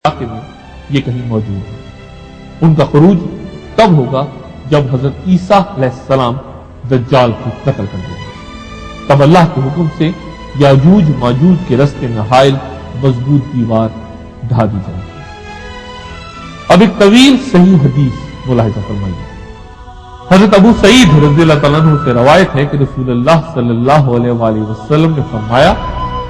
علاقے میں یہ کہیں موجود ہے۔ ان کا خروج تب ہوگا جب حضرت عیسیٰ علیہ السلام دجال کی قتل کر دیں گے، تب اللہ کے حکم سے یاجوج ماجوج کے رستے میں حائل مضبوط دیوار ڈھا دی جائے گی۔ اب ایک طویل صحیح حدیث ملاحظہ فرمائیے۔ حضرت ابو سعید رضی اللہ تعالیٰ عنہ سے روایت ہے کہ رسول اللہ صلی اللہ علیہ وآلہ وسلم نے فرمایا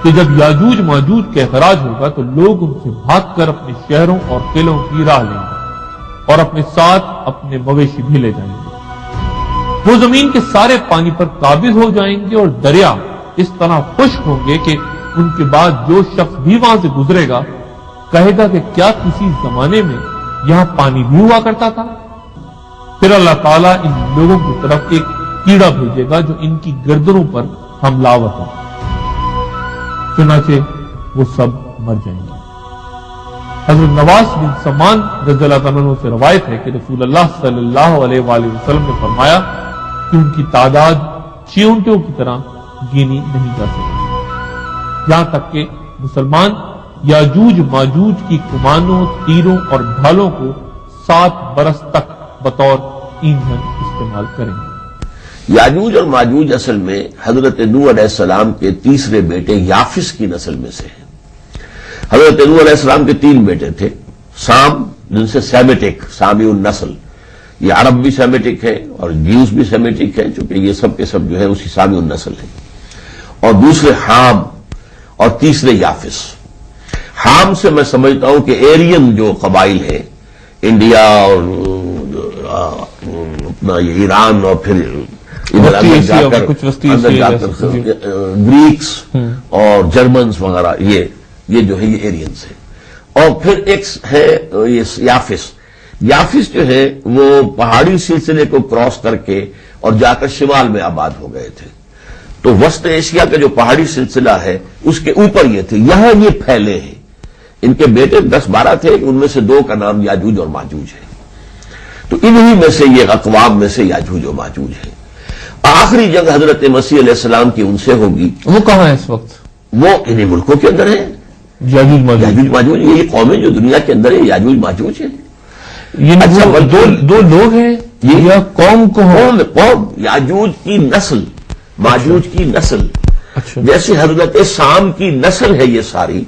کہ جب یاجوج ماجوج کا اخراج ہوگا تو لوگ ان سے بھاگ کر اپنے شہروں اور قلعوں کی راہ لیں گے اور اپنے ساتھ اپنے مویشی بھی لے جائیں گے۔ وہ زمین کے سارے پانی پر قابض ہو جائیں گے اور دریا اس طرح خشک ہوں گے کہ ان کے بعد جو شخص بھی وہاں سے گزرے گا کہے گا کہ کیا کسی زمانے میں یہاں پانی بھی ہوا کرتا تھا؟ پھر اللہ تعالیٰ ان لوگوں کی طرف ایک کیڑا بھیجے گا جو ان کی گردنوں پر حملہ آور ہوگا، چنانچہ وہ سب مر جائیں گے۔ حضرت نواس بن سمان رضی اللہ عنہ سے روایت ہے کہ رسول اللہ صلی اللہ علیہ وآلہ وسلم نے فرمایا کہ ان کی تعداد چیونٹوں کی طرح گینی نہیں جا سکتی، یہاں تک کہ مسلمان یاجوج ماجوج کی کمانوں، تیروں اور ڈھالوں کو 7 برس تک بطور ایندھن استعمال کریں گے۔ یاجوج اور ماجوج اصل میں حضرت نوح علیہ السلام کے تیسرے بیٹے یافس کی نسل میں سے ہیں۔ حضرت نوح علیہ السلام کے 3 بیٹے تھے، سام جن سے سیمیٹک، سامی النسل، یہ عرب بھی سیمیٹک ہے اور جیوز بھی سیمیٹک ہے، چونکہ یہ سب کے سب جو ہے اسی سامی النسل ہے، اور دوسرے حام اور تیسرے یافس۔ حام سے میں سمجھتا ہوں کہ ایرین جو قبائل ہیں، انڈیا اور اپنا یہ ایران اور پھر ادھر اندر جا کر گریکس اور جرمنز وغیرہ، یہ جو ہے یہ ایرینز ہیں۔ اور پھر ایک ہے یہ یافس۔ یافس جو ہے وہ پہاڑی سلسلے کو کراس کر کے اور جا کر شمال میں آباد ہو گئے تھے، تو وسط ایشیا کا جو پہاڑی سلسلہ ہے اس کے اوپر یہ تھے، یہاں یہ پھیلے ہیں۔ ان کے بیٹے 10-12 تھے، ان میں سے 2 کا نام یاجوج اور ماجوج ہے، تو انہی میں سے یہ اقوام میں سے یاجوج اور ماجوج ہے۔ آخری جنگ حضرت مسیح علیہ السلام کی ان سے ہوگی۔ وہ کہاں ہے اس وقت؟ وہ انہی ملکوں کے اندر ہے، یاجوج ماجوج۔ یہ قومیں جو دنیا کے اندر ہے یاجوج ماجوج ہیں۔ اچھا، دو لوگ ہیں یا قوم یاجوج کی نسل، ماجوج کی نسل۔ اچھا، جیسے حضرت سام کی نسل ہے، یہ ساری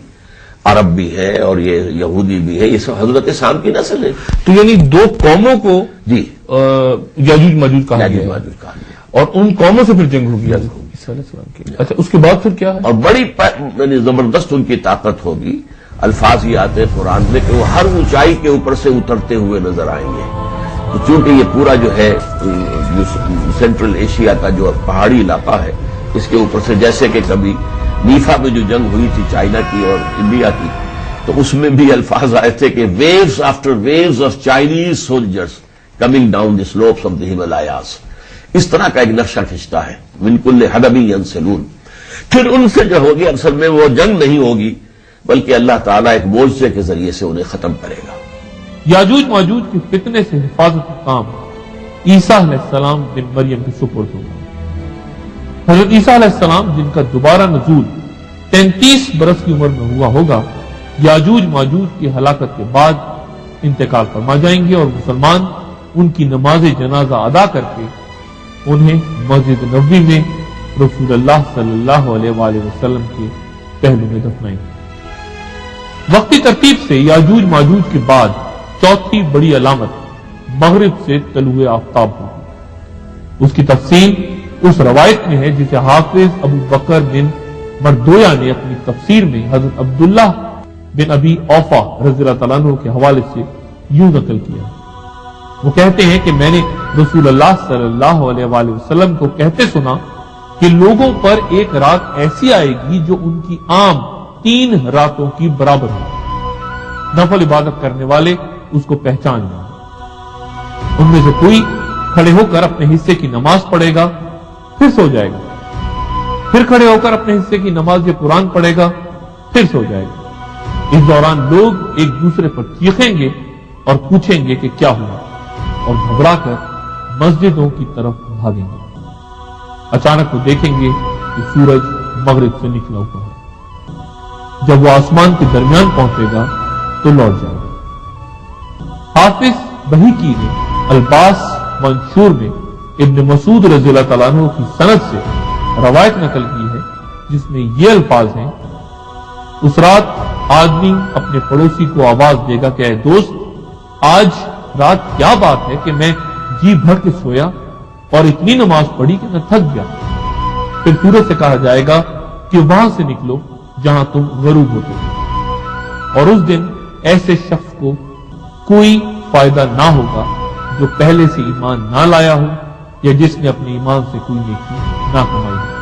عرب بھی ہے اور یہ یہودی بھی ہے، یہ سب حضرت سام کی نسل ہے۔ تو یعنی 2 قوموں کو جی یاجوج ماجوج کہا یاجوج گیا، ماجوج کہا گیا، اور ان قوموں سے پھر جنگ ہوگی عیسیٰ علیہ السلام کی۔ اچھا، اس کے بعد پھر کیا ہے؟ اور بڑی زبردست ان کی طاقت ہوگی۔ الفاظ یہ آتے ہیں قرآن میں کہ وہ ہر اونچائی کے اوپر سے اترتے ہوئے نظر آئیں گے، تو چونکہ یہ پورا جو ہے سینٹرل ایشیا کا جو پہاڑی علاقہ ہے، اس کے اوپر سے جیسے کہ کبھی نیفا میں جو جنگ ہوئی تھی چائنا کی اور انڈیا کی، تو اس میں بھی الفاظ آئے تھے کہ waves after waves of Chinese soldiers coming down the slopes of the Himalayas, اس طرح کا ایک نقشہ کھینچتا ہے، من کل حدب ینسلون۔ پھر ان سے جو ہوگی اصل میں وہ جنگ نہیں ہوگی، بلکہ اللہ تعالیٰ ایک معجزے کے ذریعے سے انہیں ختم کرے گا۔ یاجوج ماجوج کے فتنے سے حفاظت کا کام عیسیٰ علیہ السلام بن مریم کے سپرد ہوگا۔ حضرت عیسیٰ علیہ السلام جن کا دوبارہ نزول 33 برس کی عمر میں ہوا ہوگا، یاجوج ماجوج کی ہلاکت کے بعد انتقال فرما جائیں گے، اور مسلمان ان کی نماز جنازہ ادا کر کے انہیں مسجد نبوی میں رسول اللہ صلی اللہ علیہ وآلہ وسلم کے پہلو میں دفنائیں گے۔ وقتی ترتیب سے یاجوج ماجوج کے بعد 4تھی بڑی علامت مغرب سے طلوع آفتاب ہوگی۔ اس کی تفصیل اس روایت میں ہے جسے حافظ ابو بکر بن مردویا نے اپنی تفسیر میں حضرت عبداللہ بن ابی اوفا رضی اللہ تعالیٰ عنہ کے حوالے سے یوں نقل کیا۔ وہ کہتے ہیں کہ میں نے رسول اللہ صلی اللہ علیہ وآلہ وسلم کو کہتے سنا کہ لوگوں پر ایک رات ایسی آئے گی جو ان کی عام 3 راتوں کی برابر ہو، نفل عبادت کرنے والے اس کو پہچان لیں گے۔ ان میں سے کوئی کھڑے ہو کر اپنے حصے کی نماز پڑھے گا، پھر سو جائے گا، پھر کھڑے ہو کر اپنے حصے کی نماز قرآن پڑھے گا، پھر سو جائے گا۔ اس دوران لوگ ایک دوسرے پر چیخیں گے اور پوچھیں گے کہ کیا ہوا، اور گھبرا کر مسجدوں کی طرف بھاگیں گے۔ اچانک وہ دیکھیں گے کہ سورج مغرب سے نکلا ہوا ہے۔ جب وہ آسمان کے درمیان پہنچے گا تو لوٹ جائے گا۔ حافظ بہیقی نے الباس منشور میں ابن مسعود رضی اللہ تعالیٰ عنہ کی سند سے روایت نقل کی ہے جس میں یہ الفاظ ہیں: اس رات آدمی اپنے پڑوسی کو آواز دے گا کہ اے دوست، آج رات کیا بات ہے کہ میں جی بھر کے سویا اور اتنی نماز پڑھی کہ میں تھک گیا۔ پھر سورج سے کہا جائے گا کہ وہاں سے نکلو جہاں تم غروب ہوتے ہو، اور اس دن ایسے شخص کو کوئی فائدہ نہ ہوگا جو پہلے سے ایمان نہ لایا ہو یا جس نے اپنے ایمان سے کوئی نیکی نہ کمائی ہو۔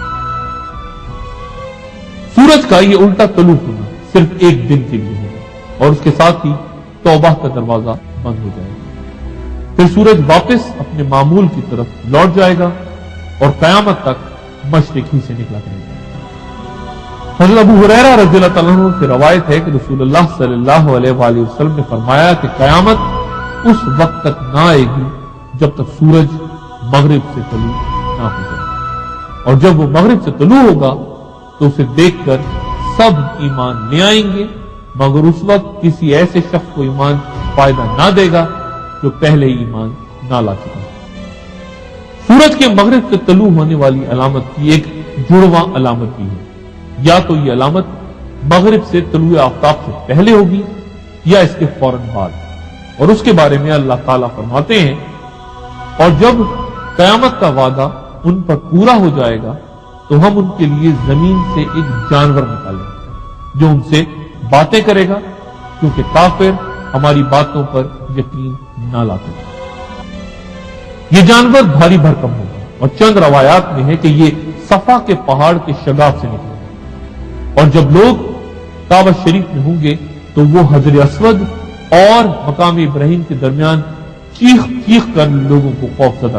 سورج کا یہ الٹا طلوع ہونا صرف ایک دن کے لیے ہوگا اور اس کے ساتھ ہی توبہ کا دروازہ بند ہو جائے گا۔ پھر سورج واپس اپنے معمول کی طرف لوٹ جائے گا اور قیامت تک مشرق ہی سے نکلا کرے گا۔ حضرت ابو ہریرہ رضی اللہ تعالیٰ عنہ سے روایت ہے کہ رسول اللہ صلی اللہ علیہ وآلہ وسلم نے فرمایا کہ قیامت اس وقت تک نہ آئے گی جب تک سورج مغرب سے طلوع نہ ہو جائے، اور جب وہ مغرب سے طلوع ہوگا تو اسے دیکھ کر سب ایمان لے آئیں گے، مگر اس وقت کسی ایسے شخص کو ایمان فائدہ نہ دے گا جو پہلے ہی ایمان نہ لا چکا۔ سورج کے مغرب سے طلوع ہونے والی علامت کی ایک جڑواں علامت بھی ہے، یا تو یہ علامت مغرب سے طلوع آفتاب سے پہلے ہوگی یا اس کے فوراً بعد، اور اس کے بارے میں اللہ تعالیٰ فرماتے ہیں: اور جب قیامت کا وعدہ ان پر پورا ہو جائے گا تو ہم ان کے لیے زمین سے ایک جانور نکالیں گے جو ان سے باتیں کرے گا، کیونکہ کافر ہماری باتوں پر یقین نہ لاتے۔ یہ جانور بھاری بھرکم ہوگا، اور چند روایات میں ہے کہ یہ صفا کے پہاڑ کے شگاف سے نکلے گا، اور جب لوگ کعبہ شریف میں ہوں گے تو وہ حجر اسود اور مقام ابراہیم کے درمیان چیخ چیخ کر لوگوں کو خوف زدہ